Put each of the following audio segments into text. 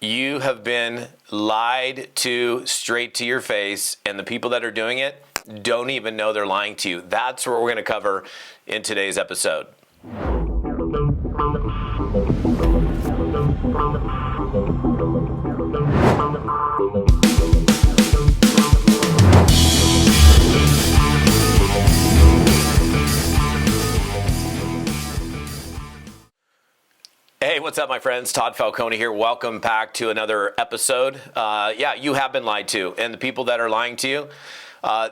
You have been lied to straight to your face, and the people that are doing it don't even know they're lying to you. That's what we're going to cover in today's episode. Hey, what's up, my friends? Todd Falcone here. Welcome back to another episode. You have been lied to, and the people that are lying to you,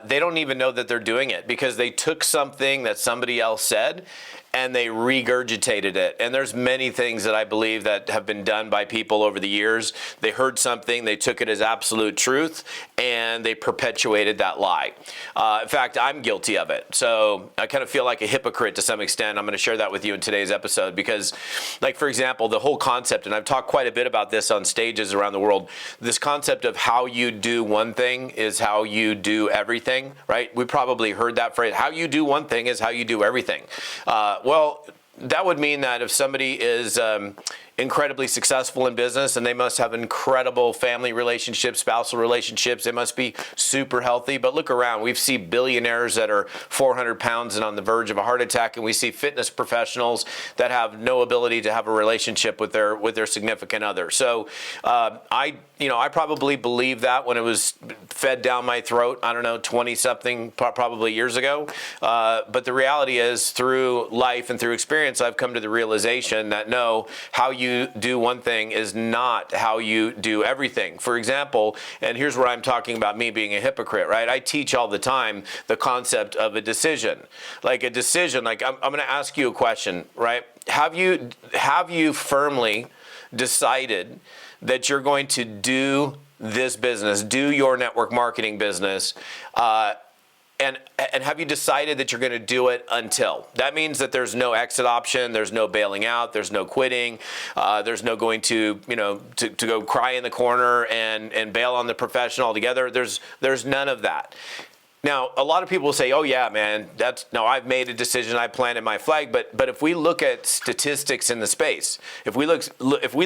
they don't even know that they're doing it because they took something that somebody else said and they regurgitated it. And there's many things that I believe that have been done by people over the years. They heard something, they took it as absolute truth, and they perpetuated that lie. In fact, I'm guilty of it. So I kind of feel like a hypocrite to some extent. I'm going to share that with you in today's episode because, like, for example, the whole concept, and I've talked quite a bit about this on stages around the world, this concept of how you do one thing is how you do everything, right? We probably heard that phrase, how you do one thing is how you do everything. Well, that would mean that if somebody is incredibly successful in business and they must have incredible family relationships, spousal relationships, they must be super healthy. But look around, we see billionaires that are 400 pounds and on the verge of a heart attack, and we see fitness professionals that have no ability to have a relationship with their significant other. So I probably believed that when it was fed down my throat, 20-something probably years ago. But the reality is, through life and through experience, I've come to the realization that no, how you do one thing is not how you do everything. For example, and here's where I'm talking about me being a hypocrite, right? I teach all the time the concept of a decision. Like a decision, like I'm going to ask you a question, right? Have you firmly decided that you're going to do this business, do your network marketing business, and have you decided that you're going to do it until? That means that there's no exit option, there's no bailing out, there's no quitting, there's no going to go cry in the corner and bail on the profession altogether. There's none of that. Now, a lot of people will say, oh yeah, man, I've made a decision, I planted my flag, but if we look at statistics in the space, if we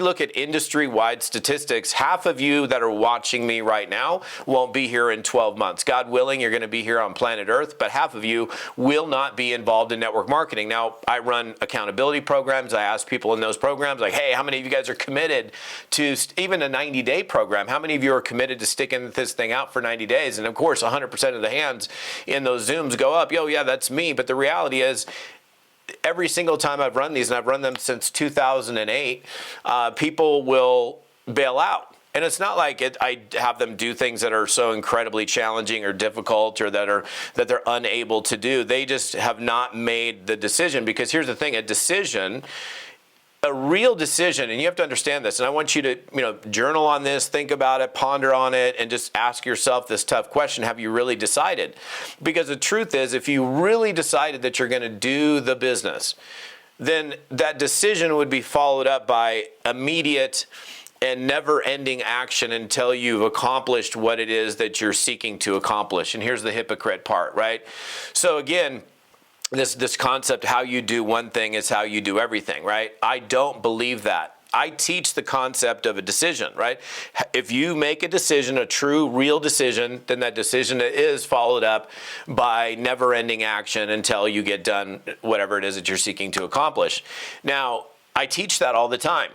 look at industry-wide statistics, half of you that are watching me right now won't be here in 12 months. God willing, you're going to be here on planet Earth, but half of you will not be involved in network marketing. Now, I run accountability programs. I ask people in those programs, like, hey, how many of you guys are committed to even a 90-day program? How many of you are committed to sticking this thing out for 90 days? And of course, 100% of the hands in those Zooms go up. Yo, yeah, that's me. But the reality is, every single time I've run these, and I've run them since 2008, people will bail out. And it's not like I have them do things that are so incredibly challenging or difficult or that they're unable to do. They just have not made the decision. Because here's the thing, a real decision, and you have to understand this, and I want you to, journal on this, think about it, ponder on it, and just ask yourself this tough question: have you really decided? Because the truth is, if you really decided that you're going to do the business, then that decision would be followed up by immediate and never-ending action until you've accomplished what it is that you're seeking to accomplish. And here's the hypocrite part, right? So again, this concept, how you do one thing is how you do everything, right? I don't believe that. I teach the concept of a decision, right? If you make a decision, a true, real decision, then that decision is followed up by never-ending action until you get done whatever it is that you're seeking to accomplish. Now, I teach that all the time.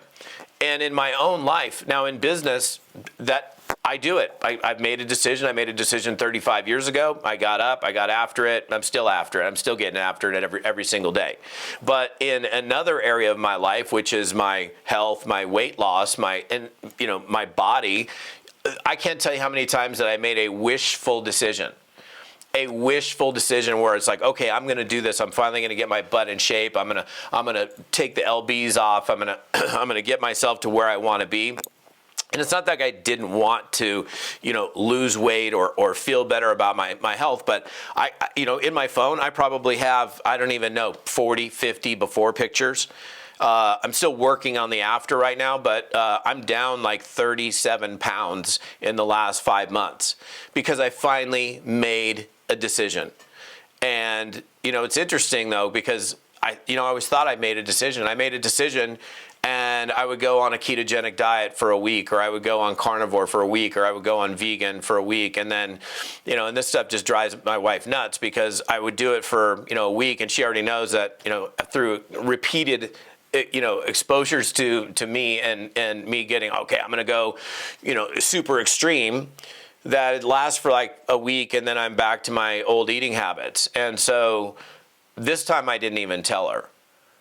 And in my own life, now in business, that I do it. I've made a decision. I made a decision 35 years ago. I got up. I got after it. I'm still after it. I'm still getting after it every single day. But in another area of my life, which is my health, my weight loss, my body, I can't tell you how many times that I made a wishful decision. A wishful decision where it's like, okay, I'm going to do this. I'm finally going to get my butt in shape. I'm going to take the LBs off. I'm going to get myself to where I want to be. And it's not that I didn't want to, lose weight or feel better about my health, but I in my phone, I probably have, 40, 50 before pictures. I'm still working on the after right now, but I'm down like 37 pounds in the last 5 months because I finally made a decision. And, it's interesting though, because I always thought I made a decision. I made a decision and I would go on a ketogenic diet for a week, or I would go on carnivore for a week, or I would go on vegan for a week. And then, and this stuff just drives my wife nuts, because I would do it for, a week, and she already knows that, through repeated exposures to me and me getting, okay, I'm going to go, super extreme, that it lasts for like a week, and then I'm back to my old eating habits. And so this time I didn't even tell her.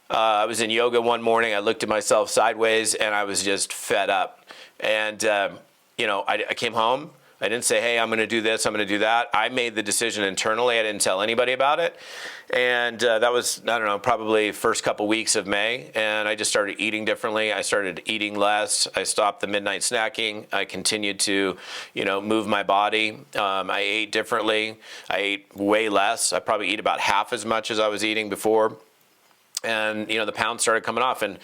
I was in yoga one morning. I looked at myself sideways, and I was just fed up. And, I came home. I didn't say, hey, I'm going to do this, I'm going to do that. I made the decision internally. I didn't tell anybody about it. And that was, I don't know, probably first couple weeks of May. And I just started eating differently. I started eating less. I stopped the midnight snacking. I continued to, move my body. I ate differently. I ate way less. I probably eat about half as much as I was eating before. And, the pounds started coming off, and,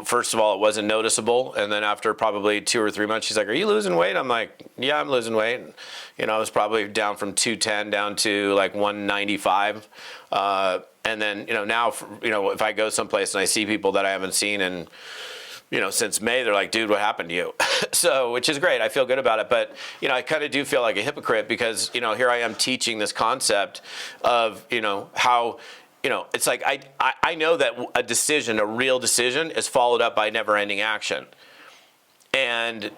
first of all, it wasn't noticeable. And then after probably 2 or 3 months, she's like, are you losing weight? I'm like, yeah, I'm losing weight. I was probably down from 210 down to like 195. And then, now, if I go someplace and I see people that I haven't seen in, since May, they're like, dude, what happened to you? So, which is great. I feel good about it. But, I kind of do feel like a hypocrite, because, here I am teaching this concept of, how, it's like I know that a real decision is followed up by never-ending action. And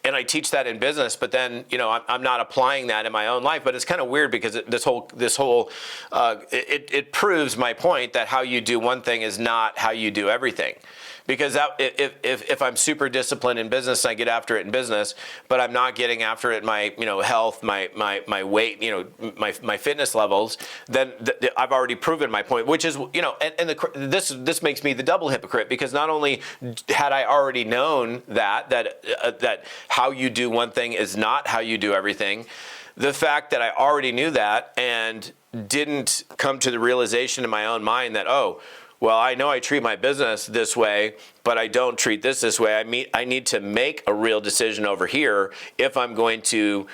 I teach that in business, but then, I'm not applying that in my own life. But it's kind of weird, because this whole it proves my point that how you do one thing is not how you do everything. Because if I'm super disciplined in business and I get after it in business, but I'm not getting after it in my health, my weight, my fitness levels, then I've already proven my point. Which is this makes me the double hypocrite, because not only had I already known that how you do one thing is not how you do everything, the fact that I already knew that and didn't come to the realization in my own mind that, well, I know I treat my business this way, but I don't treat this way. I need to make a real decision over here if I'm going to,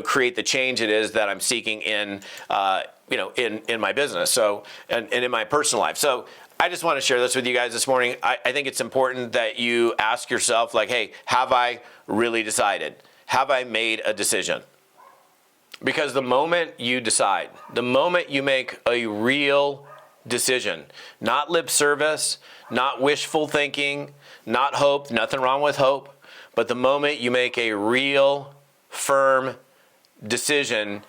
create the change it is that I'm seeking in my business. So, and in my personal life. So I just want to share this with you guys this morning. I think it's important that you ask yourself, like, hey, have I really decided? Have I made a decision? Because the moment you decide, the moment you make a real decision, not lip service, not wishful thinking, not hope, nothing wrong with hope, but the moment you make a real, firm decision,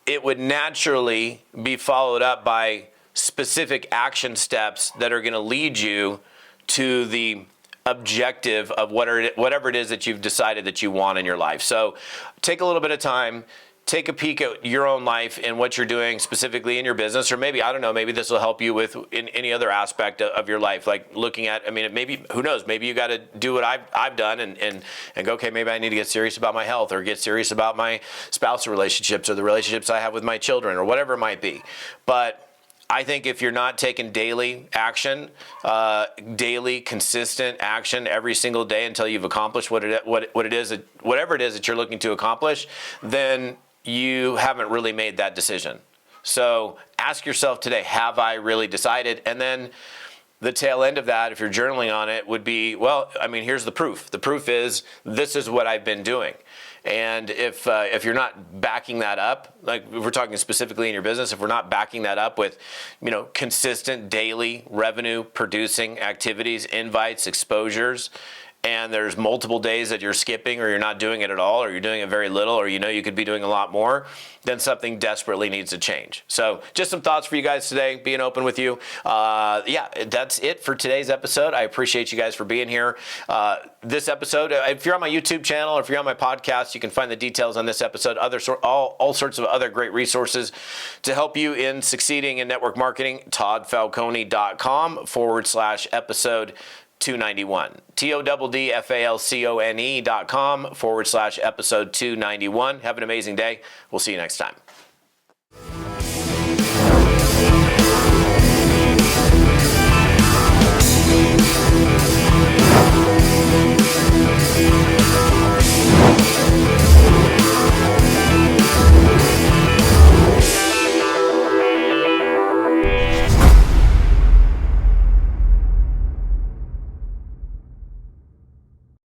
it would naturally be followed up by specific action steps that are going to lead you to the objective of whatever it is that you've decided that you want in your life. So take a little bit of time. Take a peek at your own life and what you're doing specifically in your business, or maybe, I don't know, maybe this will help you with in any other aspect of your life, like looking at, maybe, who knows, maybe you got to do what I've done and go, okay, maybe I need to get serious about my health, or get serious about my spousal relationships, or the relationships I have with my children, or whatever it might be. But I think if you're not taking daily action, daily consistent action every single day until you've accomplished whatever it is that you're looking to accomplish, then you haven't really made that decision. So ask yourself today, have I really decided? And then the tail end of that, if you're journaling on it, would be, well, here's the proof. The proof is, this is what I've been doing. And if you're not backing that up, like if we're talking specifically in your business, if we're not backing that up with, consistent daily revenue producing activities, invites, exposures, and there's multiple days that you're skipping, or you're not doing it at all, or you're doing it very little, or you could be doing a lot more, then something desperately needs to change. So just some thoughts for you guys today, being open with you. That's it for today's episode. I appreciate you guys for being here. This episode, if you're on my YouTube channel, or if you're on my podcast, you can find the details on this episode, all sorts of other great resources to help you in succeeding in network marketing. ToddFalcone.com/episode 291. TODDFALCONE.com/episode 291. Have an amazing day. We'll see you next time.